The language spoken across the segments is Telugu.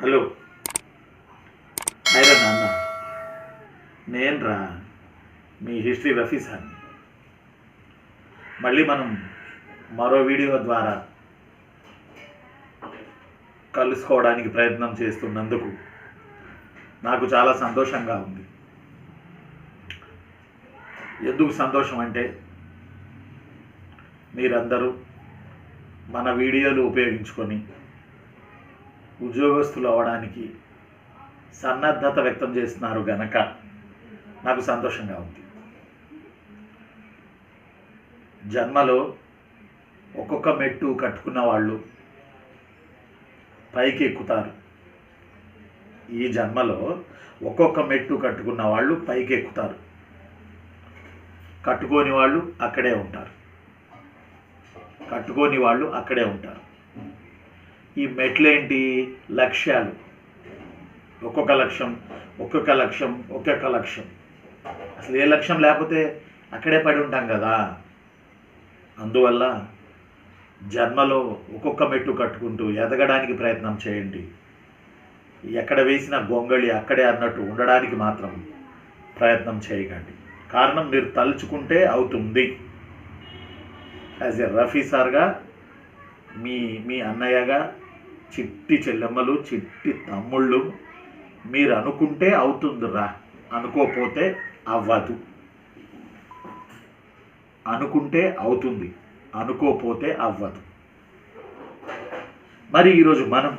హలో, హాయ్ రా నాన్న. నేను రా మీ హిస్టరీ రఫీసాన్ని. మళ్ళీ మనం మరో వీడియో ద్వారా కలుసుకోవడానికి ప్రయత్నం చేస్తున్నందుకు నాకు చాలా సంతోషంగా ఉంది. ఎందుకు సంతోషం అంటే, మీరందరూ మన వీడియోలు ఉపయోగించుకొని ఉద్యోగస్తులు అవ్వడానికి సన్నద్ధత వ్యక్తం చేస్తున్నారు గనక నాకు సంతోషంగా ఉంది. జన్మలో ఒక్కొక్క మెట్టు కట్టుకున్న వాళ్ళు పైకి ఎక్కుతారు. ఈ జన్మలో ఒక్కొక్క మెట్టు కట్టుకున్న వాళ్ళు పైకి ఎక్కుతారు, కట్టుకోని వాళ్ళు అక్కడే ఉంటారు. కట్టుకోని వాళ్ళు అక్కడే ఉంటారు. ఈ మెట్లేంటి? లక్ష్యాలు. ఒక్కొక్క లక్ష్యం ఒక్కొక్క లక్ష్యం ఒక్కొక్క లక్ష్యం. అసలు ఏ లక్ష్యం లేకపోతే అక్కడే పడి ఉంటాం కదా. అందువల్ల జన్మలో ఒక్కొక్క మెట్టు కట్టుకుంటూ ఎదగడానికి ప్రయత్నం చేయండి. ఎక్కడ వేసిన గొంగళి అక్కడే అన్నట్టు ఉండడానికి మాత్రం ప్రయత్నం చేయకండి. కారణం, మీరు తలుచుకుంటే అవుతుంది. యాజ్ ఎ రఫీ సార్గా, మీ అన్నయ్యగా, చిట్టి చెల్లెమ్మలు, చిట్టి తమ్ముళ్ళు, మీరు అనుకుంటే అవుతుందిరా, అనుకోపోతే అవ్వదు. అనుకుంటే అవుతుంది, అనుకోపోతే అవ్వదు. మరి ఈరోజు మనం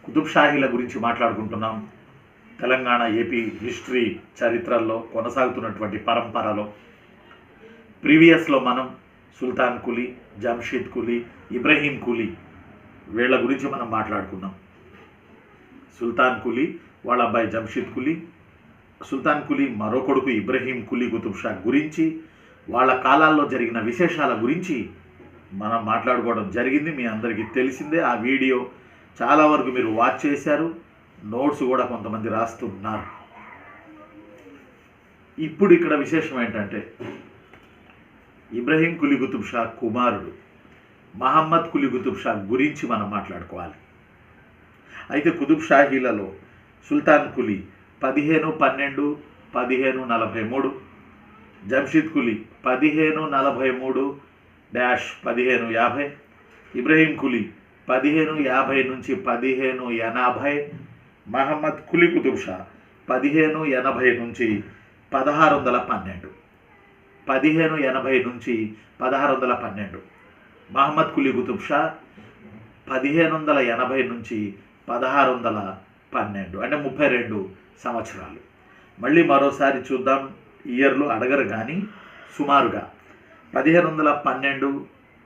కుతుబ్ షాహీల గురించి మాట్లాడుకుంటున్నాం. తెలంగాణ ఏపీ హిస్టరీ చరిత్రలో కొనసాగుతున్నటువంటి పరంపరలో ప్రీవియస్లో మనం సుల్తాన్ కులీ, జంషీద్ కులీ, ఇబ్రహీం కులీ వీళ్ళ గురించి మనం మాట్లాడుకున్నాం. సుల్తాన్ కులీ, వాళ్ళ అబ్బాయి జంషీద్ కులీ, సుల్తాన్ కులీ మరో కొడుకు ఇబ్రహీం కులీ కుతుబ్ షా గురించి, వాళ్ళ కాలాల్లో జరిగిన విశేషాల గురించి మనం మాట్లాడుకోవడం జరిగింది. మీ అందరికీ తెలిసిందే. ఆ వీడియో చాలా వరకు మీరు వాచ్ చేశారు. నోట్స్ కూడా కొంతమంది రాస్తున్నారు. ఇప్పుడు ఇక్కడ విశేషం ఏంటంటే, ఇబ్రహీం కులీ కుతుబ్ షా కుమారుడు మహమ్మద్ కులీ కుతుబ్ షా గురించి మనం మాట్లాడుకోవాలి. అయితే కుతుబ్ షాహీలలో సుల్తాన్ కులీ 1512-1543, జంషీద్ కులీ 1543-1550, ఇబ్రహీం కులీ 1550 నుంచి 1580, మహమ్మద్ కులీ కుతుబ్ షా 1580 నుంచి 1612. 1580 నుంచి 1612. మహమ్మద్ కులీ కుతుబ్ షా 1580 నుంచి 1612, అంటే 32 సంవత్సరాలు. మళ్ళీ మరోసారి చూద్దాం. ఇయర్లు అడగరు కానీ సుమారుగా 1512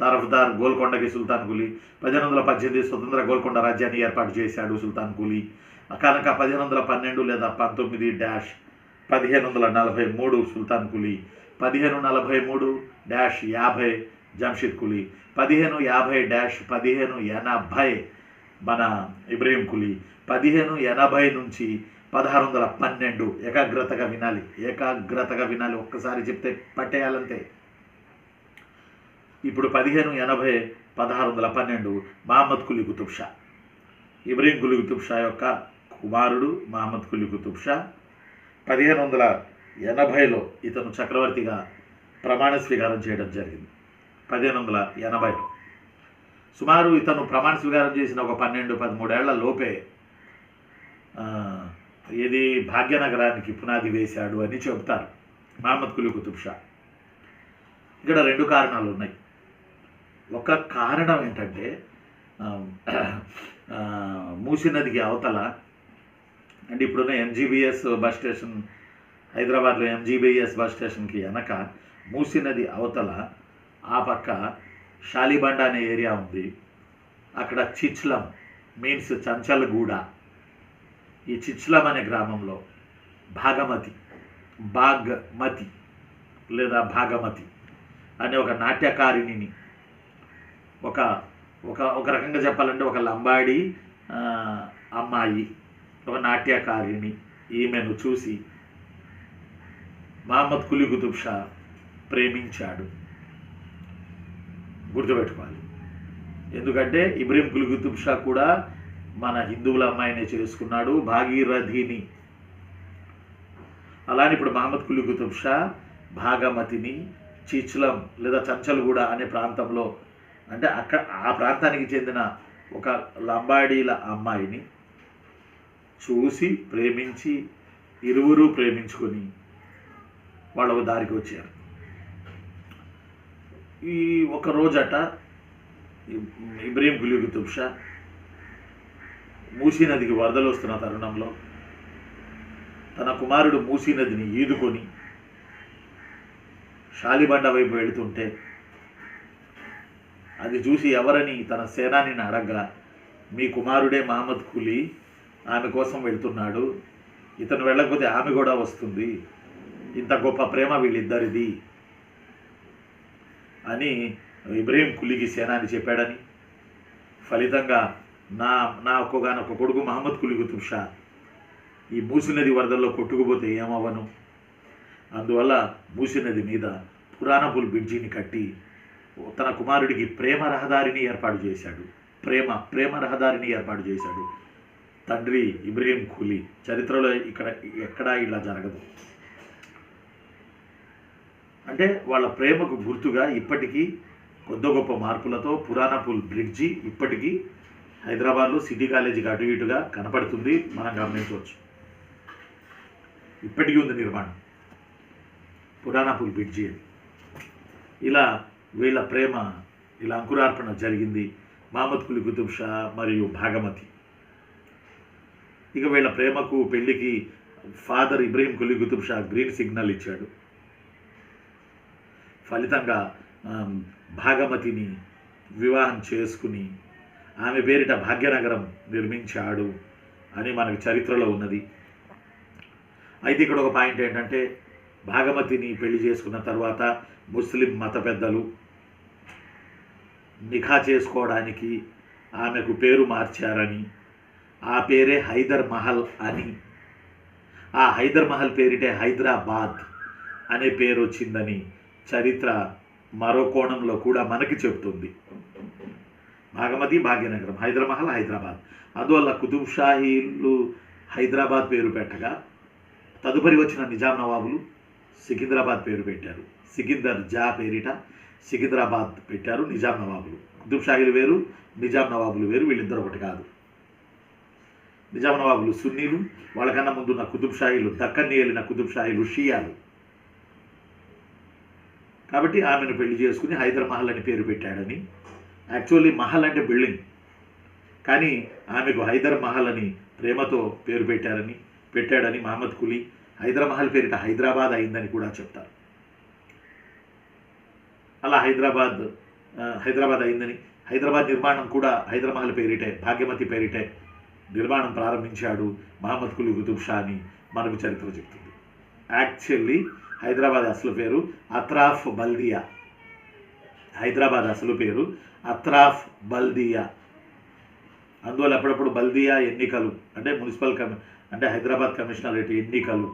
తరఫ్దార్ గోల్కొండకి సుల్తాన్ కులీ, 1518 స్వతంత్ర గోల్కొండ రాజ్యాన్ని ఏర్పాటు చేశాడు సుల్తాన్ కులీ. కనుక 1512 లేదా 19-1543 సుల్తాన్ కులీ, 1543-50 జంషీద్ కులీ, 1550-1580 మన ఇబ్రహీం కులీ, 1580 నుంచి 1612. ఏకాగ్రతగా వినాలి, ఒక్కసారి చెప్తే పట్టేయాలంతే. ఇప్పుడు 1580, 1612 మహమ్మద్ కులీ కుతుబ్ షా, ఇబ్రహీం కులీ కుతుబ్ షా యొక్క కుమారుడు మహమ్మద్ కులీ కుతుబ్ షా. 1580లో ఇతను చక్రవర్తిగా ప్రమాణ స్వీకారం చేయడం జరిగింది. 1580లో సుమారు ఇతను ప్రమాణ స్వీకారం చేసిన ఒక 12-13 ఏళ్ల లోపే ఇది భాగ్యనగరానికి పునాది వేశాడు అని చెబుతారు మహమ్మద్ కులీ కుతుబ్ షా. ఇక్కడ 2 కారణాలు ఉన్నాయి. ఒక కారణం ఏంటంటే, మూసీ నదికి అవతల, అంటే ఇప్పుడున్న ఎంజీబీఎస్ బస్ స్టేషన్, హైదరాబాద్లో ఎంజీబీఎస్ బస్ స్టేషన్కి వెనక మూసీ నది అవతల ఆ పక్క షాలిబండ అనే ఏరియా ఉంది. అక్కడ చిచ్లం మీన్స్ చంచల్గూడ. ఈ చిచ్లం అనే గ్రామంలో భాగమతి లేదా భాగమతి అనే ఒక నాట్యకారిణిని, ఒక ఒక రకంగా చెప్పాలంటే ఒక లంబాడి అమ్మాయి, ఒక నాట్యకారిణి, ఈమెను చూసి మహమ్మద్ కులీ కుతుబ్ షా ప్రేమించాడు. గుర్తుపెట్టుకోవాలి. ఎందుకంటే ఇబ్రహీం కులీ కుతుబ్ షా కూడా మన హిందువుల అమ్మాయినే చేసుకున్నాడు, భాగీరథిని. అలానే ఇప్పుడు మహమ్మద్ కులీ కుతుబ్ షా భాగమతిని చిచ్లం లేదా చంచల్గూడ అనే ప్రాంతంలో, అంటే అక్కడ ఆ ప్రాంతానికి చెందిన ఒక లంబాడీల అమ్మాయిని చూసి ప్రేమించి ఇరువురు ప్రేమించుకొని వాళ్ళు ఒక దారికి వచ్చారు. ఈ ఒక రోజట ఇబ్రహీం కులీ కుతుబ్ షా మూసీ నదికి వరదలు వస్తున్న తరుణంలో తన కుమారుడు మూసీ నదిని ఈదుకొని షాలిబండ వైపు వెళుతుంటే అది చూసి ఎవరని తన సేనానిని అడగగా, మీ కుమారుడే మహమ్మద్ కులీ, ఆమె కోసం వెళ్తున్నాడు, ఇతను వెళ్ళకపోతే ఆమె కూడా వస్తుంది, ఇంత గొప్ప ప్రేమ వీళ్ళిద్దరిది అని ఇబ్రహీం కులీకి సేనాని చెప్పాడని, ఫలితంగా నా ఒక్కగానొక్క కొడుకు మహమ్మద్ కులీ కుతుబ్ షా ఈ మూసీ నది వరదల్లో కొట్టుకుపోతే ఏమవ్వను, అందువల్ల మూసీ నది మీద పురాణపుల్ బ్రిడ్జిని కట్టి తన కుమారుడికి ప్రేమ రహదారిని ఏర్పాటు చేశాడు. ప్రేమ రహదారిని ఏర్పాటు చేశాడు తండ్రి ఇబ్రహీం కులీ. చరిత్రలో ఎక్కడా ఇలా జరగదు. అంటే వాళ్ళ ప్రేమకు గుర్తుగా ఇప్పటికీ కొద్ది గొప్ప మార్పులతో పురాణపుల్ బ్రిడ్జి ఇప్పటికీ హైదరాబాద్లో సిటీ కాలేజీకి అటు ఇటుగా కనపడుతుంది, మనం గమనించవచ్చు. ఇప్పటికీ ఉంది నిర్మాణం పురాణపుల్ బ్రిడ్జి అని. ఇలా వీళ్ళ ప్రేమ ఇలా అంకురార్పణ జరిగింది మహమ్మద్ కులీ కుతుబ్ షా మరియు భాగమతి. ఇక వీళ్ళ ప్రేమకు పెళ్లికి father Ibrahim Quli Qutub Shah green signal ఇచ్చాడు. ఫలితంగా భాగమతిని వివాహం చేసుకుని ఆమె పేరిట భాగ్యనగరం నిర్మించాడు అని మనకు చరిత్రలో ఉన్నది. అయితే ఇక్కడ ఒక పాయింట్ ఏంటంటే, భాగమతిని పెళ్లి చేసుకున్న తర్వాత ముస్లిం మత పెద్దలు నిఖా చేసుకోవడానికి ఆమెకు పేరు మార్చారని, ఆ పేరే హైదర్ మహల్ అని, ఆ హైదర్ మహల్ పేరిటే హైదరాబాద్ అనే పేరు వచ్చిందని చరిత్ర మరో కోణంలో కూడా మనకి చెబుతుంది. భాగమతి భాగ్యనగరం, హైదర్ మహల్ హైదరాబాద్. అందువల్ల కుతుబ్ షాహీలు హైదరాబాద్ పేరు పెట్టగా తదుపరి వచ్చిన నిజాం నవాబులు సికింద్రాబాద్ పేరు పెట్టారు. సికిందర్ జా పేరిట సికింద్రాబాద్ పెట్టారు నిజాం నవాబులు. కుతుబ్ షాహీలు వేరు, నిజాం నవాబులు వేరు, వీళ్ళిద్దరు ఒకటి కాదు. నిజాం నవాబులు సున్నీలు, వాళ్ళకన్నా ముందున్న కుతుబ్ షాహీలు దక్కన్ని ఏలిన కుతుబ్ షాహీలు షియాలు. కాబట్టి ఆమెను పెళ్లి చేసుకుని హైదర్ మహల్ అని పేరు పెట్టాడని, యాక్చువల్లీ మహల్ అంటే బిల్డింగ్, కానీ ఆమెకు హైదర్ మహల్ అని ప్రేమతో పేరు పెట్టాడని మహమ్మద్ కులీ. హైదర్ మహల్ పేరిట హైదరాబాద్ అయిందని కూడా చెప్తారు. అలా హైదరాబాద్ అయిందని, హైదరాబాద్ నిర్మాణం కూడా హైదర్ మహల్ పేరిటే భాగ్యమతి పేరిటే నిర్మాణం ప్రారంభించాడు మహమ్మద్ కులీ కుతుబ్ షా అని మనకు చరిత్ర చెప్తుంది. యాక్చువల్లీ హైదరాబాద్ అసలు పేరు అత్రాఫ్ బల్దియా. హైదరాబాద్ అసలు పేరు అత్రాఫ్ బల్దియా. అందువల్ల అప్పుడప్పుడు బల్దియా ఎన్నికలు అంటే మున్సిపల్ అంటే హైదరాబాద్ కమిషనరేట్ ఎన్నికలు,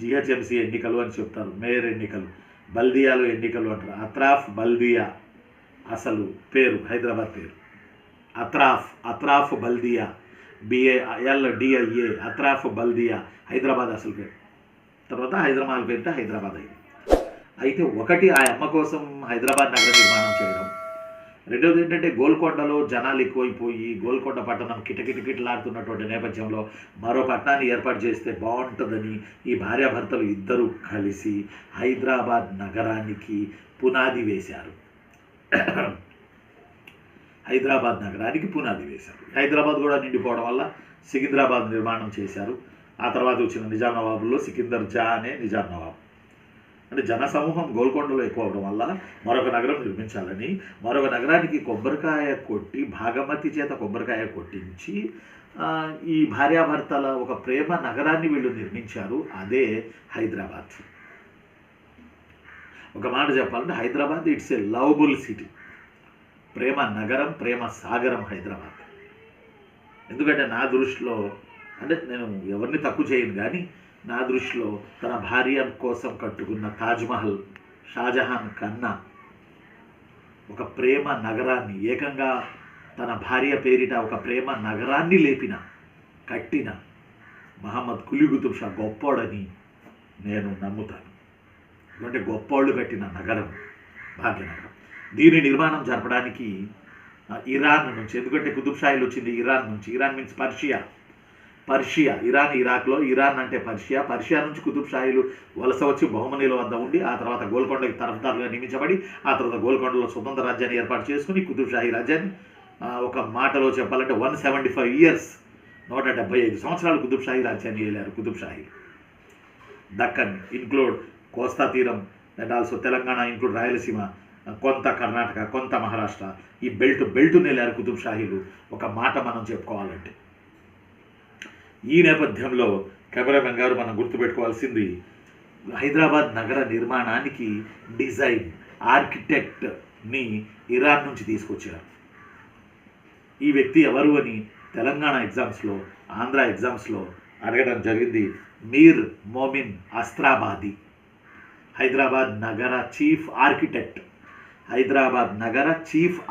జిహెచ్ఎంసీ ఎన్నికలు అని చెప్తారు, మేయర్ ఎన్నికలు, బల్దియాలో ఎన్నికలు అంటారు. అత్రాఫ్ బల్దియా అసలు పేరు, హైదరాబాద్ పేరు అత్రాఫ్ బల్దియా, BALDIA, అత్రాఫ్ బల్దియా హైదరాబాద్ అసలు పేరు. తర్వాత హైదరాబాద్ పేరిట హైదరాబాద్ అయింది. అయితే ఒకటి ఆ అమ్మ కోసం హైదరాబాద్ నగర నిర్మాణం చేయడం, రెండవది ఏంటంటే గోల్కొండలో జనాలు ఎక్కువైపోయి గోల్కొండ పట్టణం కిటకిటలాడుతున్నటువంటి నేపథ్యంలో మరో పట్టణాన్ని ఏర్పాటు చేస్తే బాగుంటుందని ఈ భార్యాభర్తలు ఇద్దరూ కలిసి హైదరాబాద్ నగరానికి పునాది వేశారు. హైదరాబాద్ నగరానికి పునాది వేశారు. హైదరాబాద్ కూడా నిండిపోవడం వల్ల సికింద్రాబాద్ నిర్మాణం చేశారు. ఆ తర్వాత వచ్చిన నిజాం నవాబుల్లో సికిందర్ జా అనే నిజాం నవాబు. అంటే జనసమూహం గోల్కొండలో ఎక్కువ అవడం వల్ల మరొక నగరం నిర్మించాలని మరొక నగరానికి కొబ్బరికాయ కొట్టి, భాగమతి చేత కొబ్బరికాయ కొట్టించి ఈ భార్యాభర్తల ఒక ప్రేమ నగరాన్ని వీళ్ళు నిర్మించారు. అదే హైదరాబాద్. ఒక మాట చెప్పాలంటే Hyderabad it's a lovable city. ప్రేమ నగరం, ప్రేమ సాగరం హైదరాబాద్. ఎందుకంటే నా దృష్టిలో, అంటే నేను ఎవరిని తక్కువ చేయను కానీ నా దృష్టిలో తన భార్య కోసం కట్టుకున్న తాజ్మహల్ షాజహాన్ కన్నా ఒక ప్రేమ నగరాన్ని, ఏకంగా తన భార్య పేరిట ఒక ప్రేమ నగరాన్ని కట్టిన మహమ్మద్ కులీ కుతుబ్ షా గొప్పోడని నేను నమ్ముతాను. ఎందుకంటే గొప్పోళ్ళు కట్టిన నగరం భాగ్యనగరం. దీని నిర్మాణం జరపడానికి ఇరాన్ నుంచి, ఎందుకంటే కుతుబ్ షాయిలు వచ్చింది ఇరాన్ నుంచి. Iran means Persia. ఇరాన్ ఇరాక్లో, ఇరాన్ అంటే పర్షియా నుంచి కుతుబ్ షాయిలు వలస వచ్చి బహుమనీల వద్ద ఉండి ఆ తర్వాత గోల్కొండకి తరఫదారులుగా నియమించబడి ఆ తర్వాత గోల్కొండలో స్వతంత్ర రాజ్యాన్ని ఏర్పాటు చేసుకుని కుతుబ్ షాహీ రాజ్యాన్ని ఒక మాటలో చెప్పాలంటే 175 ఇయర్స్ 175 సంవత్సరాలు కుతుబ్ షాహీ రాజ్యాన్ని ఏలారు కుతుబ్ షాహీ. దక్కన్ ఇన్క్లూడ్ కోస్తా తీరం and also Telangana include Rayalaseema, కొంత కర్ణాటక, కొంత మహారాష్ట్ర, ఈ బెల్ట్ నేలారు కుతుబ్ షాహీలు. ఒక మాట మనం చెప్పుకోవాలంటే ఈ నేపథ్యంలో కెమెరామెన్ గారు మనం గుర్తుపెట్టుకోవాల్సింది హైదరాబాద్ నగర నిర్మాణానికి డిజైన్ ఆర్కిటెక్ట్ని ఇరాన్ నుంచి తీసుకొచ్చారు. ఈ వ్యక్తి ఎవరు అని తెలంగాణ ఎగ్జామ్స్లో, ఆంధ్ర ఎగ్జామ్స్లో అడగడం జరిగింది. మీర్ మోమిన్ అస్త్రాబాది, హైదరాబాద్ నగర చీఫ్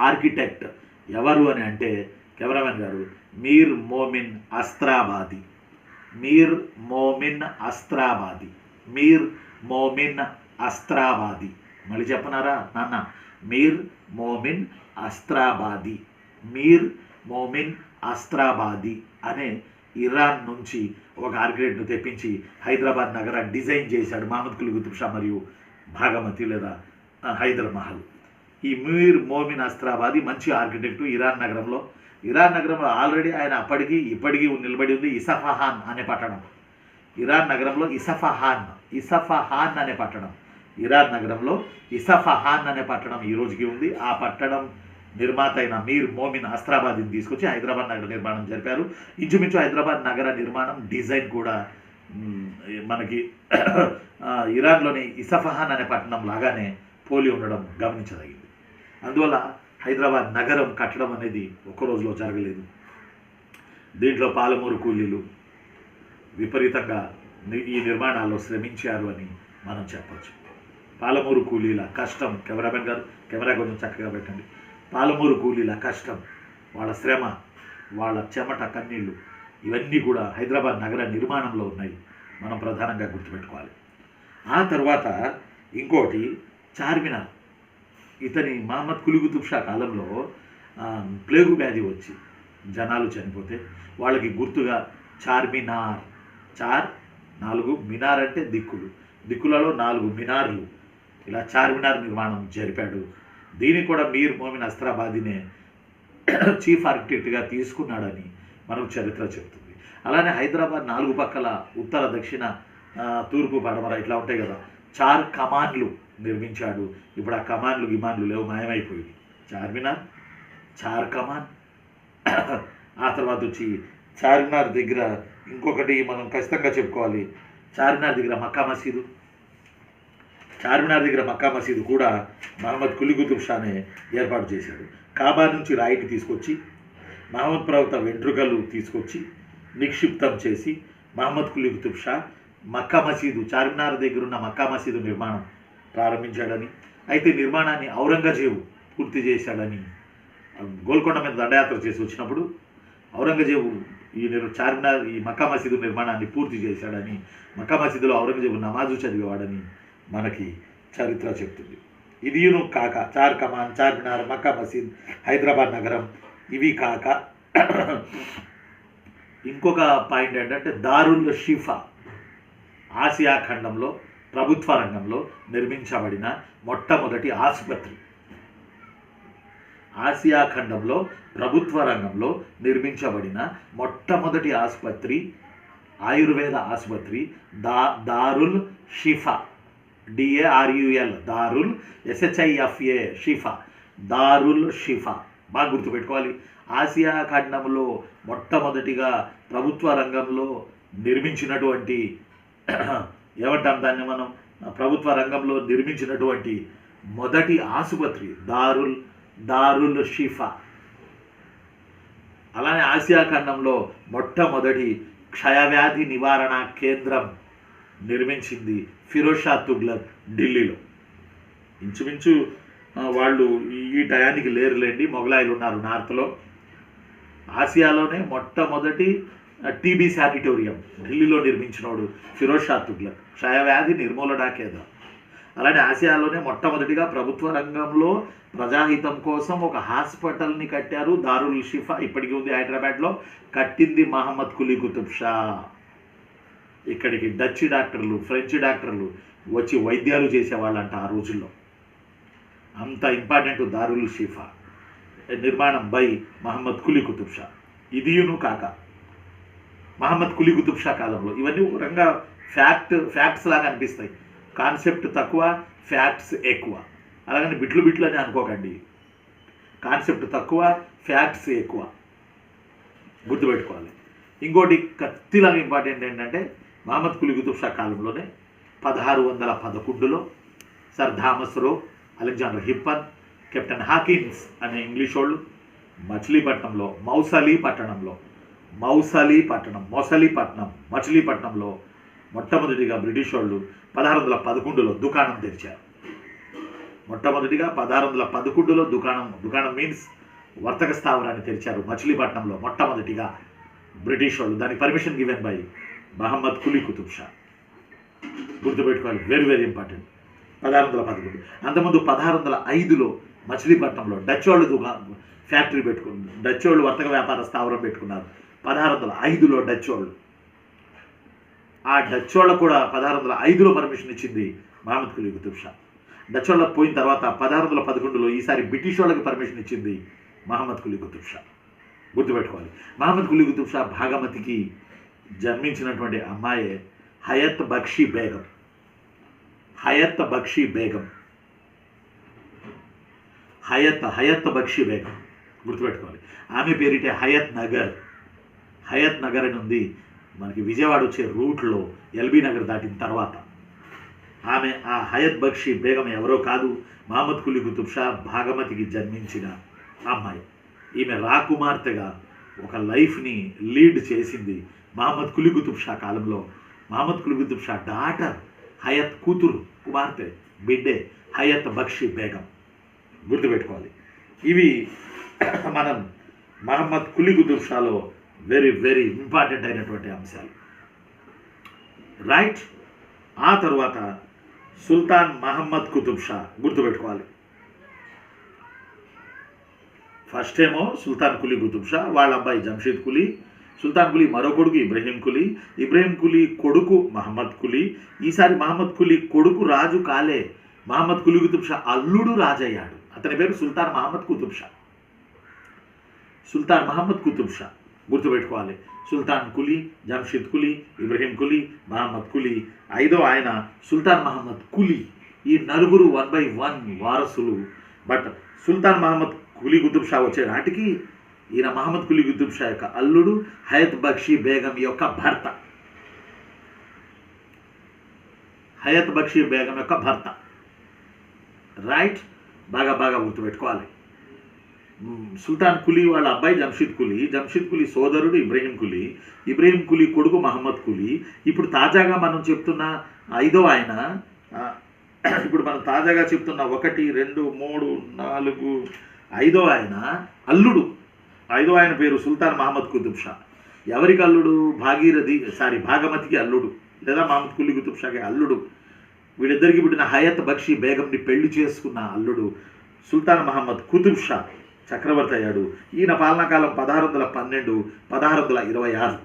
ఆర్కిటెక్ట్ ఎవరు అని అంటే కెమెరామెన్ గారు మీర్ మోమిన్ అస్త్రాబాది. మళ్ళీ చెప్పనారా నాన్న? మీర్ మోమిన్ అస్త్రాబాది అనే ఇరాన్ నుంచి ఒక ఆర్కిటెక్ట్ను తెప్పించి హైదరాబాద్ నగర డిజైన్ చేశాడు మహమ్మద్ కులీ కుతుబ్ షా మరియు భాగమతి లేదా హైదర్ మహల్. ఈ మీర్ మోమిన్ అస్త్రాబాది మంచి ఆర్కిటెక్టు. ఇరాన్ నగరంలో ఆల్రెడీ ఆయన ఇప్పటికీ నిలబడి ఉంది ఇసఫహాన్ అనే పట్టణం. ఇరాన్ నగరంలో ఇసఫహాన్ అనే పట్టణం, ఇరాన్ నగరంలో ఇసఫహాన్ అనే పట్టణం ఈ రోజుకి ఉంది. ఆ పట్టణం నిర్మాత అయిన మీర్ మోమిన్ అస్త్రాబాదీని తీసుకొచ్చి హైదరాబాద్ నగర నిర్మాణం జరిపారు. ఇంచుమించు హైదరాబాద్ నగర నిర్మాణం డిజైన్ కూడా మనకి ఇరాన్లోని ఇసఫహాన్ అనే పట్టణం లాగానే పోలి ఉండడం గమనించదగింది. అందువల్ల హైదరాబాద్ నగరం కట్టడం అనేది ఒక్క రోజులో జరగలేదు. దీంట్లో పాలమూరు కూలీలు విపరీతంగా ఈ నిర్మాణాల్లో శ్రమించారు అని మనం చెప్పచ్చు. పాలమూరు కూలీల కష్టం, కెమెరామెన్ గారు కెమెరా కొంచెం చక్కగా పెట్టండి. పాలమూరు కూలీల కష్టం, వాళ్ళ శ్రమ, వాళ్ళ చెమట, కన్నీళ్ళు ఇవన్నీ కూడా హైదరాబాద్ నగర నిర్మాణంలో ఉన్నాయి, మనం ప్రధానంగా గుర్తుపెట్టుకోవాలి. ఆ తర్వాత ఇంకోటి చార్మినార్. ఇతని మహమ్మద్ కులీ కుతుబ్ షా కాలంలో ప్లేగు వ్యాధి వచ్చి జనాలు చనిపోతే వాళ్ళకి గుర్తుగా చార్మినార్, 4 మినార్ అంటే దిక్కులలో 4 మినార్లు, ఇలా చార్మినార్ నిర్మాణం జరిపాడు. దీనికి కూడా మీర్ మోమిన్ అస్త్రాబాదీనే చీఫ్ ఆర్కిటెక్ట్గా తీసుకున్నాడని మనకు చరిత్ర చెబుతుంది. అలానే హైదరాబాద్ 4 పక్కల ఉత్తర, దక్షిణ, తూర్పు, పడమర ఇట్లా ఉంటాయి కదా, 4 కమాన్లు నిర్మించాడు. ఇప్పుడు ఆ గిమాన్లు లేవు, మాయమైపోయింది. చార్మినార్, 4 కమాన్. ఆ తర్వాత వచ్చి చార్మినార్ దగ్గర ఇంకొకటి మనం ఖచ్చితంగా చెప్పుకోవాలి, చార్మినార్ దగ్గర మక్కా మసీదు కూడా మహమ్మద్ కులీ కుతుబ్ షానే ఏర్పాటు చేశాడు. కాబా నుంచి రాయిని తీసుకొచ్చి మహమ్మద్ ప్రవక్త వెంట్రుకలు తీసుకొచ్చి నిక్షిప్తం చేసి మహమ్మద్ కులీ కుతుబ్ షా మక్కా మసీదు, చార్మినార్ దగ్గర ఉన్న మక్కా మసీదు నిర్మాణం ప్రారంభించాడని, అయితే నిర్మాణాన్ని ఔరంగజేబు పూర్తి చేశాడని, గోల్కొండ మీద దండయాత్ర చేసి వచ్చినప్పుడు ఔరంగజేబు చార్మినార్ ఈ మక్కా మసీదు నిర్మాణాన్ని పూర్తి చేశాడని, మక్కా మసీదులో ఔరంగజేబు నమాజు చదివేవాడని మనకి చరిత్ర చెప్తుంది. ఇదియును కాక 4 కమాన్, చార్మినార్, మక్కా మసీద్, హైదరాబాద్ నగరం ఇవి కాక ఇంకొక పాయింట్ ఏంటంటే దారుల్ షిఫా, ఆసియా ఖండంలో ప్రభుత్వ రంగంలో నిర్మించబడిన మొట్టమొదటి ఆసుపత్రి. ఆసియా ఖండంలో ప్రభుత్వ రంగంలో నిర్మించబడిన మొట్టమొదటి ఆసుపత్రి, ఆయుర్వేద ఆసుపత్రి దారుల్ షిఫా, DARUL, దారుల్ SHIFA, షిఫా, దారుల్ షిఫా. బాగా గుర్తుపెట్టుకోవాలి. ఆసియా ఖండంలో మొట్టమొదటిగా ప్రభుత్వ రంగంలో నిర్మించినటువంటి ఏమంటాం దాన్ని మనం, ప్రభుత్వ రంగంలో నిర్మించినటువంటి మొదటి ఆసుపత్రి దారుల్ షిఫా. అలానే ఆసియా ఖండంలో మొట్టమొదటి క్షయవ్యాధి నివారణ కేంద్రం నిర్మించింది ఫిరోజ్ షా తుగ్లక్ ఢిల్లీలో. ఇంచుమించు వాళ్ళు ఈ టయానికి లేరులేండి, మొఘలాయిలు ఉన్నారు నార్త్లో, ఆసియాలోనే మొట్టమొదటి టీబీ శానిటోరియం ఢిల్లీలో నిర్మించినోడు ఫిరోజ్ షా తుగ్లక్, క్షయవ్యాధి నిర్మూలనా కేంద్రం. అలానే ఆసియాలోనే మొట్టమొదటిగా ప్రభుత్వ రంగంలో ప్రజాహితం కోసం ఒక హాస్పిటల్ని కట్టారు, దారుల్ షిఫా, ఇప్పటికీ ఉంది హైదరాబాద్లో. కట్టింది మహమ్మద్ కులీ కుతుబ్ షా. ఇక్కడికి డచ్ డాక్టర్లు, ఫ్రెంచ్ డాక్టర్లు వచ్చి వైద్యాలు చేసేవాళ్ళంట ఆ రోజుల్లో. అంత ఇంపార్టెంట్ దారుల్ షిఫా నిర్మాణం బై మహమ్మద్ కులీ కుతుబ్ షా. ఇదియును కాక మహమ్మద్ కులీ కుతుబ్ షా కాలంలో ఇవన్నీ ఒక రకంగా ఫ్యాక్ట్స్ లాగా అనిపిస్తాయి. కాన్సెప్ట్ తక్కువ, ఫ్యాక్ట్స్ ఎక్కువ. అలాగని బిట్లు అని అనుకోకండి. కాన్సెప్ట్ తక్కువ, ఫ్యాక్ట్స్ ఎక్కువ, గుర్తుపెట్టుకోవాలి. ఇంకోటి కత్తిలాగా ఇంపార్టెంట్ ఏంటంటే మహమ్మద్ కులీ కుతుబ్ షా కాలంలోనే 1611లో sir Thomas Roe, Alexander Hippon, captain Hawkins అనే ఇంగ్లీష్ వాళ్ళు మచిలీపట్నంలో మచిలీపట్నంలో మొట్టమొదటిగా బ్రిటిష్ వాళ్ళు 1611లో దుకాణం తెరిచారు. మొట్టమొదటిగా 1611లో దుకాణం మీన్స్ వర్తక స్థావరాన్ని తెరిచారు మచిలీపట్నంలో మొట్టమొదటిగా బ్రిటిష్ వాళ్ళు. దానికి permission given by Mohammed Quli Qutub Shah. గుర్తుపెట్టుకోవాలి, వెరీ వెరీ ఇంపార్టెంట్. 1611. అంతకుముందు 1605లో మచిలీపట్నంలో డచ్ వాళ్ళు ఫ్యాక్టరీ పెట్టుకున్నారు, డచ్ వాళ్ళు వర్తక వ్యాపార స్థావరం పెట్టుకున్నారు 1605లో డచ్ వాళ్ళు. ఆ డచ్ వాళ్ళకు కూడా 1605లో పర్మిషన్ ఇచ్చింది మహమ్మద్ కులీ కుతుబ్ షా. డచ్ వాళ్ళకి పోయిన తర్వాత 1611లో ఈసారి బ్రిటిష్ వాళ్ళకి పర్మిషన్ ఇచ్చింది మహమ్మద్ కులీ కుతుబ్ షా. గుర్తుపెట్టుకోవాలి, మహమ్మద్ కులీ కుతుబ్ షా భాగమతికి జన్మించినటువంటి అమ్మాయే హయత్ బక్షీ బేగం. గుర్తుపెట్టుకోవాలి, ఆమె పేరిటే హయత్ నగర్ అని ఉంది మనకి విజయవాడ వచ్చే రూట్లో ఎల్బీ నగర్ దాటిన తర్వాత. ఆమె ఆ హయత్ బక్షీ బేగం ఎవరో కాదు, మహమ్మద్ కులీ కుతుబ్ షా భాగమతికి జన్మించిన అమ్మాయి. ఈమె రాకుమార్తెగా ఒక లైఫ్ని లీడ్ చేసింది మహమ్మద్ కులీ కుతుబ్ షా కాలంలో. మహమ్మద్ కులీ కుతుబ్ షా డాటర్ హయత్ కుమార్తె బిడ్డే హయత్ బక్షీ బేగం. గుర్తుపెట్టుకోవాలి, ఇవి మనం మహమ్మద్ కులీ కుతుబ్ షాలో వెరీ వెరీ ఇంపార్టెంట్ అయినటువంటి అంశాలు. రైట్. ఆ తర్వాత సుల్తాన్ మహమ్మద్ కుతుబ్ షా. గుర్తుపెట్టుకోవాలి, ఫస్ట్ ఏమో సుల్తాన్ కులీ కుతుబ్ షా, వాళ్ళ అబ్బాయి జంషీద్ కులీ, సుల్తాన్ కులీ మరో కొడుకు ఇబ్రహీం కులీ కొడుకు మహమ్మద్ కులీ. ఈసారి మహమ్మద్ కులీ కొడుకు రాజు కాలే, మహమ్మద్ కులీ కుతుబ్ షా అల్లుడు రాజయ్యాడు. అతని పేరు సుల్తాన్ మహమ్మద్ కుతుబ్ షా. గుర్తుపెట్టుకోవాలి, సుల్తాన్ కులీ, జంషీద్ కులీ, ఇబ్రహీం కులీ, మహమ్మద్ కులీ. 5వ ఆయన సుల్తాన్ మహమ్మద్ కులీ. ఈ నలుగురు 1 by 1 వారసులు. బట్ సుల్తాన్ మహమ్మద్ కులీ కుతుబ్ షా వచ్చే నాటికి ఈయన మహమ్మద్ కులీ కుతుబ్ షా యొక్క అల్లుడు, హయత్ బక్షీ బేగం యొక్క భర్త. రైట్, బాగా గుర్తుపెట్టుకోవాలి. సుల్తాన్ కులీ వాళ్ళ అబ్బాయి జంషీద్ కులీ సోదరుడు ఇబ్రహీం కులీ కొడుకు మహమ్మద్ కులీ. ఇప్పుడు తాజాగా మనం చెప్తున్న 5వ ఆయన, ఇప్పుడు మనం తాజాగా చెప్తున్న 1, 2, 3, 4, 5వ ఆయన అల్లుడు. 5వ ఆయన పేరు సుల్తాన్ మహమ్మద్ కుతుబ్ షా. ఎవరికి అల్లుడు? భాగమతికి అల్లుడు, లేదా మహమ్మద్ కులీ కుతుబ్ షాకి అల్లుడు. వీళ్ళిద్దరికి పుట్టిన హయత్ బక్షీ బేగంని పెళ్లి చేసుకున్న అల్లుడు సుల్తాన్ మహమ్మద్ కుతుబ్ షా చక్రవర్తి అయ్యాడు. ఈయన పాలనాకాలం 1612, 1626.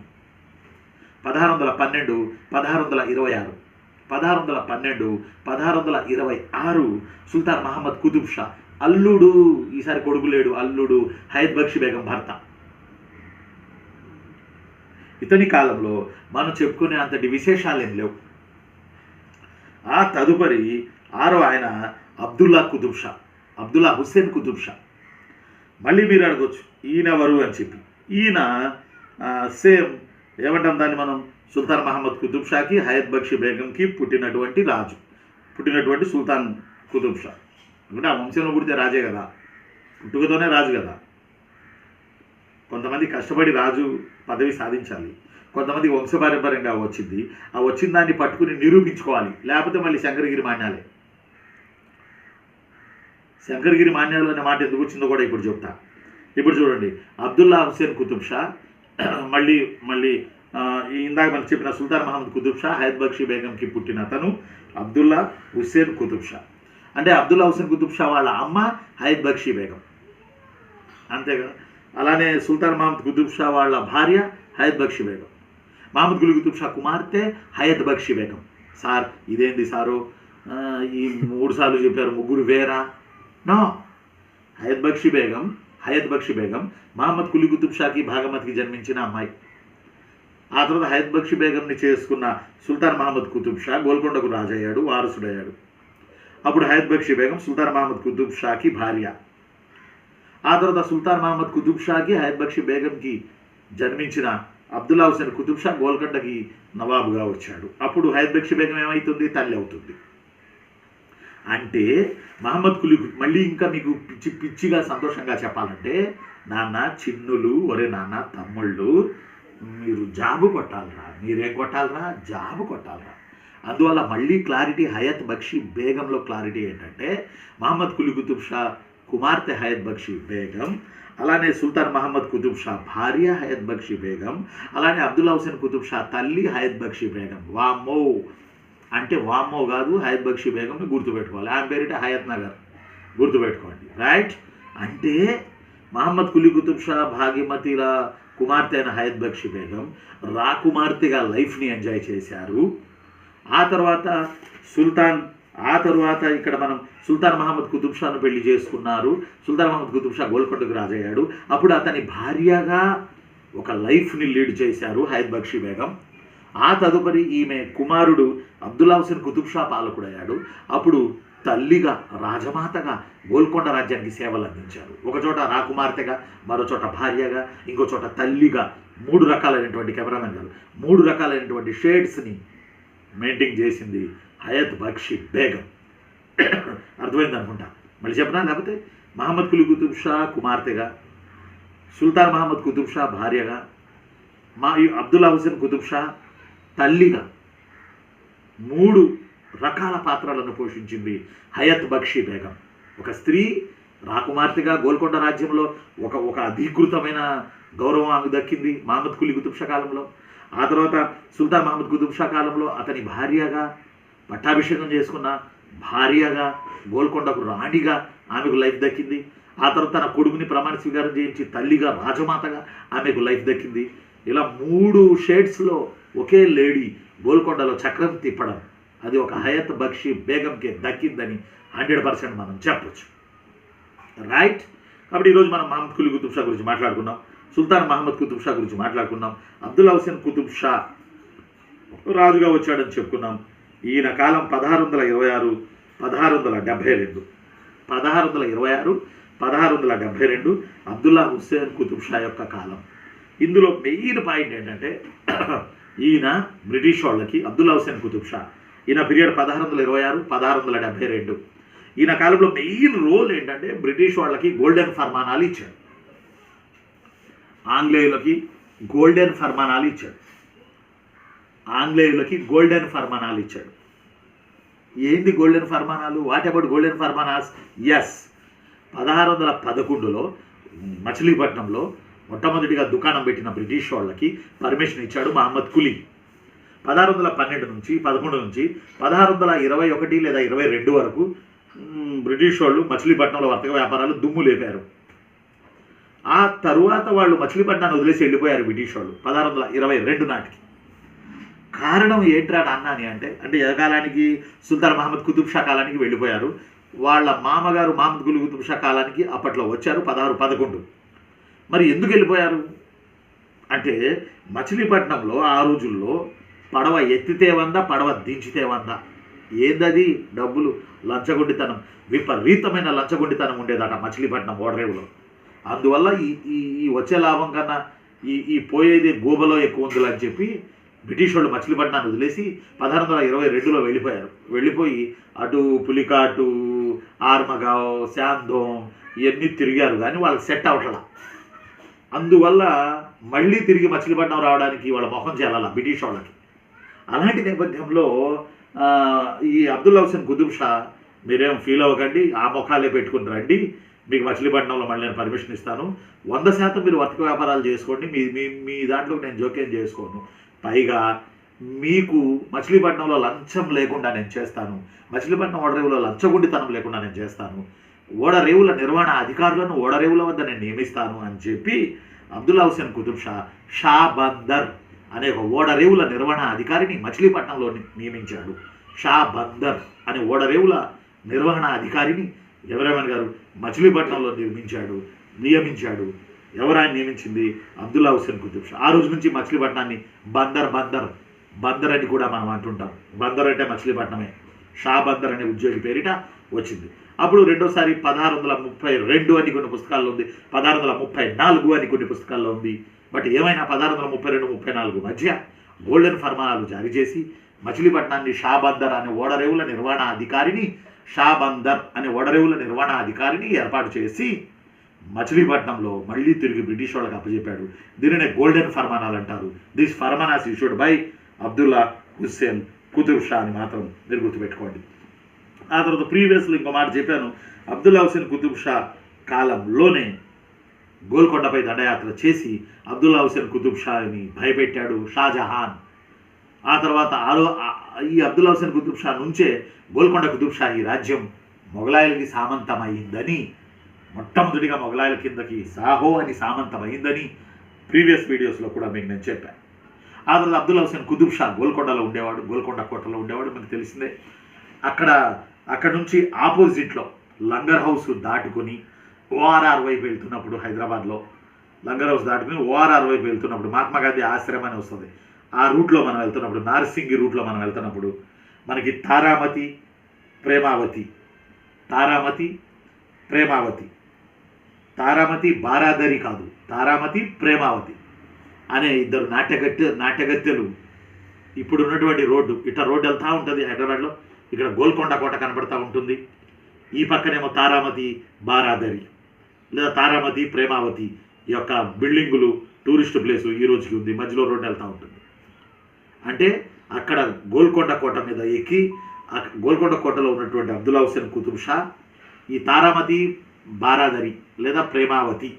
1626 సుల్తాన్ మహమ్మద్ కుతుబ్ షా అల్లుడు. ఈసారి కొడుకు లేడు, అల్లుడు హయత్ బక్షీ బేగం భర్త. ఇతని కాలంలో మనం చెప్పుకునే అంతటి విశేషాలు ఏం లేవు. ఆ తదుపరి 6వ ఆయన అబ్దుల్లా హుస్సేన్ కుతుబ్ షా. మళ్ళీ మీరు అడగొచ్చు ఈయన ఎవరు అని చెప్పి. ఈయన సేమ్ ఏమంటాం దాన్ని మనం, సుల్తాన్ మహమ్మద్ కుతుబ్ షాకి, హయత్ బక్షీ బేగంకి పుట్టినటువంటి సుల్తాన్ కుతుబ్ షా. అంటే ఆ వంశంలో పుడితే రాజే కదా, పుట్టుకతోనే రాజు కదా. కొంతమంది కష్టపడి రాజు పదవి సాధించాలి, కొంతమంది వంశపారంపర్యంగా వచ్చింది. ఆ వచ్చిన దాన్ని పట్టుకుని నిరూపించుకోవాలి, లేకపోతే మళ్ళీ శంకరగిరి మాన్యాలు అనే మాట ఎందుకు వచ్చిందో కూడా ఇప్పుడు చెప్తా. ఇప్పుడు చూడండి, అబ్దుల్లా హుస్సేన్ కుతుబ్ షా మళ్ళీ మళ్ళీ ఇందాక మనం చెప్పిన సుల్తాన్ మహమ్మద్ కుతుబ్ షా హయత్ బక్షి బేగంకి పుట్టిన అతను అబ్దుల్లా హుస్సేన్ కుతుబ్ షా. అంటే అబ్దుల్లా హుస్సేన్ కుతుబ్ షా వాళ్ళ అమ్మ హయత్ బక్షి బేగం, అంతేగా. అలానే సుల్తాన్ మహమ్మద్ కుతుబ్ షా వాళ్ళ భార్య హయత్ బక్షి బేగం, మహమ్మద్ కులీ కుతుబ్ షా కుమార్తె హయత్ బక్షి బేగం. సార్ ఇదేంది సారు, ఈ 3 సార్లు చెప్పారు, ముగ్గురు వేరా? నో, హయత్ బక్షి బేగం మహమ్మద్ కులీ కుతుబ్ షాకి భాగమతికి జన్మించిన అమ్మాయి. ఆ తర్వాత హయత్ బక్షి బేగంని చేసుకున్న సుల్తాన్ మహమ్మద్ కుతుబ్ షా గోల్కొండకు రాజయ్యాడు, వారసుడయ్యాడు. అప్పుడు హయత్ బక్షి బేగం సుల్తాన్ మహమ్మద్ కుతుబ్ షాకి భార్య. ఆ తర్వాత సుల్తాన్ మహమ్మద్ కుతుబ్ షాకి హయత్ బక్షి బేగంకి జన్మించిన అబ్దుల్లా హుస్సేన్ కుతుబ్ షా గోల్కొండకి నవాబుగా వచ్చాడు. అప్పుడు హయత్ బక్షి బేగం ఏమవుతుంది? తల్లి అవుతుంది. అంటే మహమ్మద్ కులీ మళ్ళీ ఇంకా మీకు పిచ్చిగా సంతోషంగా చెప్పాలంటే, నాన్న చిన్నులు, ఒరే నాన్న తమ్ముళ్ళు, మీరు జాబు కొట్టాలరా. మీరేం కొట్టాలరా? జాబు కొట్టాలరా. అందువల్ల మళ్ళీ క్లారిటీ, హయత్ బక్షి బేగంలో క్లారిటీ ఏంటంటే, మహమ్మద్ కులీ కుతుబ్ షా కుమార్తె హయత్ బక్షి బేగం, అలానే సుల్తాన్ మహమ్మద్ కుతుబ్ షా భార్య హయత్ బక్షి బేగం, అలానే అబ్దుల్లా హుస్సేన్ కుతుబ్ షా తల్లి హయత్ బక్షి బేగం. వామ్మో అంటే వామ్మో కాదు, హయత్ బక్షి బేగంని గుర్తుపెట్టుకోవాలి. ఆమె పేరిట హయత్ నగర్, గుర్తుపెట్టుకోండి, రైట్. అంటే మహమ్మద్ కులీ కుతుబ్ షా భాగ్యమతిల కుమార్తె అయిన హయత్ బక్షి బేగం రాకుమార్తెగా లైఫ్ని ఎంజాయ్ చేశారు. ఆ తర్వాత ఇక్కడ మనం సుల్తాన్ మహమ్మద్ కుతుబ్ షాను పెళ్లి చేసుకున్నారు. సుల్తాన్ మహమ్మద్ కుతుబ్ షా గోల్కొండకు రాజయ్యాడు. అప్పుడు అతని భార్యగా ఒక లైఫ్ని లీడ్ చేశారు హయత్ బక్షి బేగం. ఆ తదుపరి ఈమె కుమారుడు అబ్దుల్లా హుస్సేన్ కుతుబ్ షా పాలకుడయ్యాడు. అప్పుడు తల్లిగా, రాజమాతగా గోల్కొండ రాజ్యానికి సేవలు అందించారు. ఒకచోట రాకుమార్తెగా, మరో చోట భార్యగా, ఇంకో చోట తల్లిగా. 3 రకాలైనటువంటి కెమెరామెన్ గారు 3 రకాలైనటువంటి షేడ్స్ని మెయింటైన్ చేసింది హయత్ బక్షి బేగం. అర్థమైంది అనుకుంటా. మళ్ళీ చెప్పనా? లేకపోతే మహమ్మద్ కులీ కుతుబ్ షా కుమార్తెగా, సుల్తాన్ మహమ్మద్ కుతుబ్ షా భార్యగా, అబ్దుల్లా హుస్సేన్ కుతుబ్ షా తల్లిగా 3 రకాల పాత్రలను పోషించింది హయత్ బక్షి బేగం. ఒక స్త్రీ, రాకుమార్తెగా గోల్కొండ రాజ్యంలో ఒక అధీకృతమైన గౌరవం ఆమెకు దక్కింది మహమ్మద్ కులీ కుతుబ్ షా కాలంలో. ఆ తర్వాత సుల్తాన్ మహమ్మద్ కుతుబ్ షా కాలంలో అతని భార్యగా, పట్టాభిషేకం చేసుకున్న భార్యగా, గోల్కొండకు రాణిగా ఆమెకు లైఫ్ దక్కింది. ఆ తర్వాత తన కొడుకుని ప్రమాణ స్వీకారం చేయించి తల్లిగా, రాజమాతగా ఆమెకు లైఫ్ దక్కింది. ఇలా 3 షేడ్స్లో ఒకే లేడీ గోల్కొండలో చక్రం తిప్పడం, అది ఒక హయత్ బక్షి బేగంకే దక్కిందని 100% మనం చెప్పొచ్చు, రైట్. కాబట్టి ఈరోజు మనం మహమ్మద్ కులీ కుతుబ్ షా గురించి మాట్లాడుకున్నాం, సుల్తాన్ మహమ్మద్ కుతుబ్ షా గురించి మాట్లాడుకున్నాం, అబ్దుల్లా హుస్సేన్ కుతుబ్ షా రాజుగా వచ్చాడని చెప్పుకున్నాం. ఈయన కాలం 1626, 1672. 1626, 1672 అబ్దుల్లా హుస్సేన్ కుతుబ్ షా యొక్క కాలం. ఇందులో మెయిన్ పాయింట్ ఏంటంటే, ఈయన బ్రిటిష్ వాళ్ళకి, అబ్దుల్లా హుస్సేన్ కుతుబ్ షా ఈయన పీరియడ్ 1626, 1672. ఈయన కాలంలో మెయిన్ రోల్ ఏంటంటే, బ్రిటిష్ వాళ్ళకి గోల్డెన్ ఫర్మానాలు ఇచ్చాడు, ఆంగ్లేయులకి గోల్డెన్ ఫర్మానాలు ఇచ్చాడు. ఏంది గోల్డెన్ ఫర్మానాలు? వాట్ అబౌట్ గోల్డెన్ ఫర్మానాస్? ఎస్, 1611లో మచిలీపట్నంలో మొట్టమొదటిగా దుకాణం పెట్టిన బ్రిటిష్ వాళ్ళకి పర్మిషన్ ఇచ్చాడు మహమ్మద్ కులీ. 1612 నుంచి 11 నుంచి 1621 లేదా 22 వరకు బ్రిటిష్ వాళ్ళు మచిలీపట్నంలో వర్తక వ్యాపారాలు దుమ్ము లేపారు. ఆ తరువాత వాళ్ళు మచిలీపట్నాన్ని వదిలేసి వెళ్ళిపోయారు బ్రిటిష్ వాళ్ళు 1622 నాటికి. కారణం ఏంట్రా నాన్న అంటే ఏ కాలానికి? సుల్తాన్ మహమ్మద్ కుతుబ్ షా కాలానికి వెళ్ళిపోయారు. వాళ్ళ మామగారు మహమ్మద్ కులీ కుతుబ్ షా కాలానికి అప్పట్లో వచ్చారు 1611. మరి ఎందుకు వెళ్ళిపోయారు అంటే, మచిలీపట్నంలో ఆ రోజుల్లో పడవ ఎత్తితే 100, పడవ దించితే 100. ఏందది? డబ్బులు, లంచగొండితనం, విపరీతమైన లంచగొండితనం ఉండేదట మచిలీపట్నం ఓడరేవులో. అందువల్ల ఈ వచ్చే లాభం కన్నా ఈ పోయేది గోబలో ఎక్కువ ఉందని అని చెప్పి బ్రిటిష్ వాళ్ళు మచిలీపట్నాన్ని వదిలేసి 1622లో వెళ్ళిపోయి అటు పులికాటు, ఆర్మగావ్, శాంధోం ఇవన్నీ తిరిగారు, కానీ వాళ్ళకి సెట్ అవ్వట్లా. అందువల్ల మళ్ళీ తిరిగి మచిలీపట్నం రావడానికి వాళ్ళ మొహం చేయాల బ్రిటిష్ వాళ్ళకి. అలాంటి నేపథ్యంలో ఈ అబ్దుల్లా హుస్సేన్ కుతుబ్ షా, మీరేం ఫీల్ అవ్వకండి, ఆ ముఖాలే పెట్టుకుని రండి, మీకు మచిలీపట్నంలో మళ్ళీ నేను పర్మిషన్ ఇస్తాను, 100% మీరు వర్తక వ్యాపారాలు చేసుకోండి, మీ మీ మీ దాంట్లో నేను జోక్యం చేసుకోను, పైగా మీకు మచిలీపట్నంలో లంచం లేకుండా నేను చేస్తాను, మచిలీపట్నం ఓడరేవులో లంచగొండితనం లేకుండా నేను చేస్తాను, ఓడరేవుల నిర్వహణ అధికారులను ఓడరేవుల వద్ద నేను నియమిస్తాను అని చెప్పి అబ్దుల్లా హుస్సేన్ కుతుబ్ షా షా బందర్ అనే ఒక ఓడరేవుల నిర్వహణ అధికారిని మచిలీపట్నంలో నియమించాడు. షా బందర్ అనే ఓడరేవుల నిర్వహణ అధికారిని ఎవరేమన్ గారు మచిలీపట్నంలో నియమించాడు. ఎవరైనా నియమించింది? అబ్దుల్లా హుస్సేన్ కుతుబ్ షా. ఆ రోజు నుంచి మచిలీపట్నాన్ని బందర్ అని కూడా మనం అంటుంటాం. బందర్ అంటే మచిలీపట్నమే. షా బందర్ అనే ఉద్యోగి పేరిట వచ్చింది. అప్పుడు రెండోసారి 1632 అని కొన్ని పుస్తకాల్లో ఉంది, 1634 అని కొన్ని పుస్తకాల్లో ఉంది. బట్ ఏమైనా 1632-34 మధ్య గోల్డెన్ ఫర్మానాలు జారీ చేసి మచిలీపట్నాన్ని షా బందర్ అనే ఓడరేవుల నిర్వహణ అధికారిని ఏర్పాటు చేసి మచిలీపట్నంలో మళ్ళీ తిరిగి బ్రిటిష్ వాళ్ళకి అప్పచెప్పాడు. దీనినే గోల్డెన్ ఫర్మానాలు అంటారు. దిస్ ఫర్మానాస్ ఇష్యూడ్ బై అబ్దుల్లా హుస్సేన్ కుతుబ్ షా అని మాత్రం మీరు గుర్తుపెట్టుకోండి. ఆ తర్వాత ప్రీవియస్లో ఇంకో మాట చెప్పాను, అబ్దుల్లా హుస్సేన్ కుతుబ్ షా కాలంలోనే గోల్కొండపై దండయాత్ర చేసి అబ్దుల్లా హుస్సేన్ కుతుబ్ షాని భయపెట్టాడు షాజహాన్. ఆ తర్వాత ఈ అబ్దుల్లా హుస్సేన్ కుతుబ్ షా నుంచే గోల్కొండ కుతుబ్ షాహీ రాజ్యం మొఘలాయులకి సామంతమైందని, మొట్టమొదటిగా మొఘలాయుల కిందకి సాహో అని సామంతమైందని ప్రీవియస్ వీడియోస్లో కూడా మీకు నేను చెప్పాను. ఆ తర్వాత అబ్దుల్లా హుస్సేన్ కుతుబ్ షా గోల్కొండ కోటలో ఉండేవాడు, మీకు తెలిసిందే. అక్కడ నుంచి ఆపోజిట్లో లంగర్ హౌస్ దాటుకుని ఓఆర్ఆర్ వైపు వెళ్తున్నప్పుడు, హైదరాబాద్లో లంగర్ హౌస్ దాటుకుని ఓఆర్ఆర్ వైపు వెళ్తున్నప్పుడు మహాత్మా గాంధీ ఆశ్రమం అని వస్తుంది. ఆ రూట్లో మనం వెళ్తున్నప్పుడు, నార్సింగి రూట్లో మనం వెళ్తున్నప్పుడు మనకి తారామతి బారాదరి కాదు, తారామతి ప్రేమావతి అనే ఇద్దరు నాట్యగత్తెలు ఇప్పుడు ఉన్నటువంటి రోడ్డు వెళ్తూ ఉంటుంది హైదరాబాద్లో. ఇక్కడ గోల్కొండ కోట కనబడతా ఉంటుంది, ఈ పక్కనేమో తారామతి బారాదరి లేదా తారామతి ప్రేమావతి యొక్క బిల్డింగులు, టూరిస్ట్ ప్లేసు ఈ రోజుకి ఉంది, మధ్యలో రోడ్డు వెళ్తూ ఉంటుంది. అంటే అక్కడ గోల్కొండ కోట మీద ఎక్కి గోల్కొండ కోటలో ఉన్నటువంటి అబ్దుల్లా హుస్సేన్ కుతుబ్ షా ఈ తారామతి బారాదరి లేదా ప్రేమావతి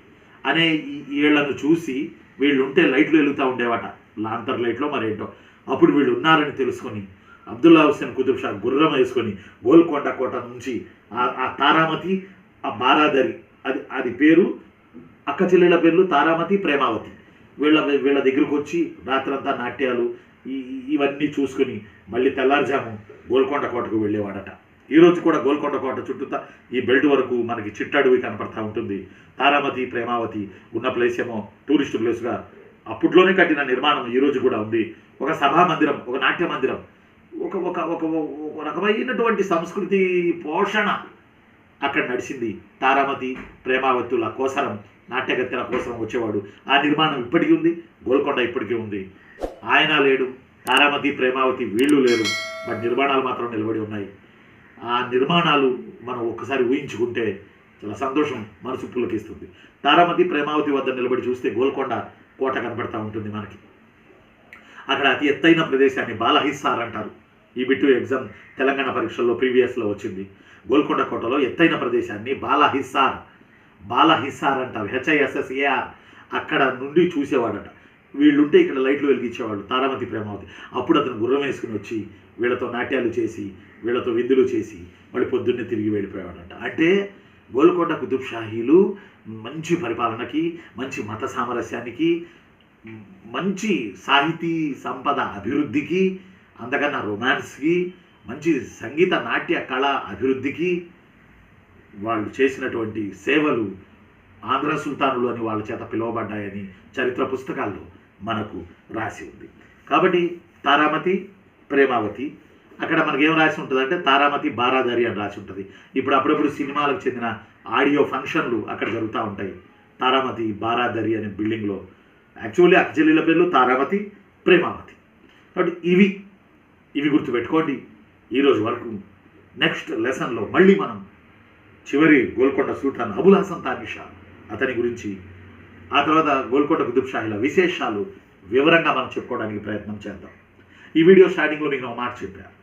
అనే వీళ్లను చూసి, వీళ్ళు ఉంటే లైట్లు వెలుగుతూ ఉండేవాట, లాంతర్ లైట్లో మరేంటో. అప్పుడు వీళ్ళు ఉన్నారని తెలుసుకొని అబ్దుల్లా హుస్సేన్ కుతుబ్ షా గుర్రం వేసుకొని గోల్కొండ కోట నుంచి ఆ తారామతి, ఆ బారాదరి, అది పేరు, అక్క చెల్లెళ్ళ పేర్లు తారామతి ప్రేమావతి, వీళ్ళ దగ్గరకు వచ్చి రాత్రంతా నాట్యాలు ఇవన్నీ చూసుకుని మళ్ళీ తెల్లారుజాము గోల్కొండ కోటకు వెళ్ళేవాడట. ఈరోజు కూడా గోల్కొండ కోట చుట్టూతా ఈ బెల్ట్ వరకు మనకి చిట్టడవి కనపడతా ఉంటుంది. తారామతి ప్రేమావతి ఉన్న ప్లేస్ ఏమో టూరిస్ట్ ప్లేస్గా అప్పట్లోనే కట్టిన నిర్మాణం ఈరోజు కూడా ఉంది. ఒక సభా మందిరం, ఒక నాట్య మందిరం, ఒక ఒక ఒక రకమైనటువంటి సంస్కృతి పోషణ అక్కడ నడిచింది. తారామతి ప్రేమావతుల కోసరం, నాట్యగత్తెల కోసరం వచ్చేవాడు. ఆ నిర్మాణం ఇప్పటికీ ఉంది, గోల్కొండ ఇప్పటికీ ఉంది. ఆయన లేడు, తారామతి ప్రేమావతి వీళ్ళు లేరు, బట్ నిర్మాణాలు మాత్రం నిలబడి ఉన్నాయి. ఆ నిర్మాణాలు మనం ఒక్కసారి ఊహించుకుంటే చాలా సంతోషం మనసు పులకిస్తుంది. తారామతి ప్రేమావతి వద్ద నిలబడి చూస్తే గోల్కొండ కోట కనబడతా ఉంటుంది మనకి. అక్కడ అతి ఎత్తైన ప్రదేశాన్ని బాలహిస్సార్ అంటారు. ఈ బిట్టు ఎగ్జామ్ తెలంగాణ పరీక్షల్లో ప్రీవియస్లో వచ్చింది. గోల్కొండ కోటలో ఎత్తైన ప్రదేశాన్ని బాలహిస్సార్ అంటారు, HISSAR. అక్కడ నుండి చూసేవాడట. వీళ్ళుంటే ఇక్కడ లైట్లు వెలిగించేవాళ్ళు తారామతి ప్రేమావతి. అప్పుడు అతను గుర్రం వేసుకుని వచ్చి వీళ్ళతో నాట్యాలు చేసి, వీళ్ళతో విందులు చేసి మళ్ళీ పొద్దున్నే తిరిగి వెళ్ళిపోయేవాడట. అంటే గోల్కొండ కుతుబ్ షాహీలు మంచి పరిపాలనకి, మంచి మత సామరస్యానికి, మంచి సాహితీ సంపద అభివృద్ధికి, అంతకన్నా రొమాన్స్కి, మంచి సంగీత నాట్య కళ అభివృద్ధికి వాళ్ళు చేసినటువంటి సేవలు ఆంధ్ర సుల్తానులు అని వాళ్ళ చేత పిలువబడ్డాయని చరిత్ర పుస్తకాల్లో మనకు రాసి ఉంది. కాబట్టి తారామతి ప్రేమావతి, అక్కడ మనకేం రాసి ఉంటుందంటే తారామతి బారాదరి అని రాసి ఉంటుంది. ఇప్పుడు అప్పుడప్పుడు సినిమాలకు చెందిన ఆడియో ఫంక్షన్లు అక్కడ జరుగుతూ ఉంటాయి. తారామతి బారాదరి అనే బిల్డింగ్లో యాక్చువల్లీ అక్కచెల్లెళ్ళ పేర్లు తారామతి ప్రేమావతి. కాబట్టి ఇవి గుర్తుపెట్టుకోండి. ఈరోజు వరకు నెక్స్ట్ లెసన్లో మళ్ళీ మనం చివరి గోల్కొండ సుల్తాన్ అబుల్ హసన్ తానీ షా అతని గురించి, ఆ తర్వాత గోల్కొండ కుతుబ్ షాహీల విశేషాలు వివరంగా మనం చెప్పుకోవడానికి ప్రయత్నం చేద్దాం. ఈ వీడియో స్టార్టింగ్లో మీకు ఒక మాట చెప్పాను,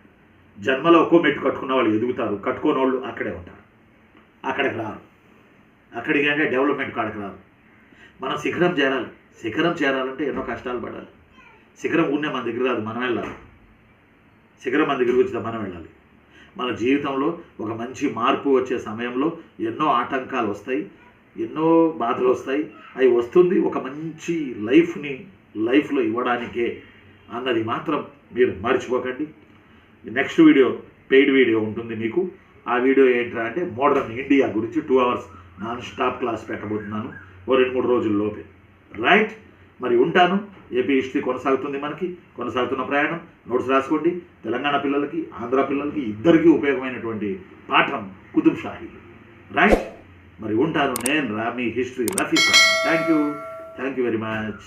జన్మలో ఒక్కో మెట్టు కట్టుకున్న వాళ్ళు ఎదుగుతారు, కట్టుకోని వాళ్ళు అక్కడే ఉంటారు, అక్కడికి రారు. అక్కడికి అంటే డెవలప్మెంట్ కాడకు రాదు. మనం శిఖరం చేరాలి. శిఖరం చేరాలంటే ఎన్నో కష్టాలు పడాలి. శిఖరం ఉన్నే మన దగ్గర రాదు, మనం వెళ్ళాలి. శిఖరం మన దగ్గరికి వచ్చితే మనం వెళ్ళాలి. మన జీవితంలో ఒక మంచి మార్పు వచ్చే సమయంలో ఎన్నో ఆటంకాలు వస్తాయి, ఎన్నో బాధలు వస్తాయి. అవి వస్తుంది ఒక మంచి లైఫ్లో ఇవ్వడానికే అన్నది మాత్రం మీరు మర్చిపోకండి. నెక్స్ట్ వీడియో పెయిడ్ వీడియో ఉంటుంది మీకు. ఆ వీడియో ఏంట్రా అంటే మోడర్న్ ఇండియా గురించి 2 hours నాన్ స్టాప్ క్లాస్ పెట్టబోతున్నాను ఓ 2-3 రోజుల్లోపే. రైట్, మరి ఉంటాను. ఏపీ హిస్టరీ కొనసాగుతున్న ప్రయాణం. నోట్స్ రాసుకోండి. తెలంగాణ పిల్లలకి, ఆంధ్ర పిల్లలకి ఇద్దరికీ ఉపయోగమైనటువంటి పాఠం కుతుబ్ షాహీ. రైట్, మరి ఉంటాను. నేను మీ history Rafi. Thank you very much.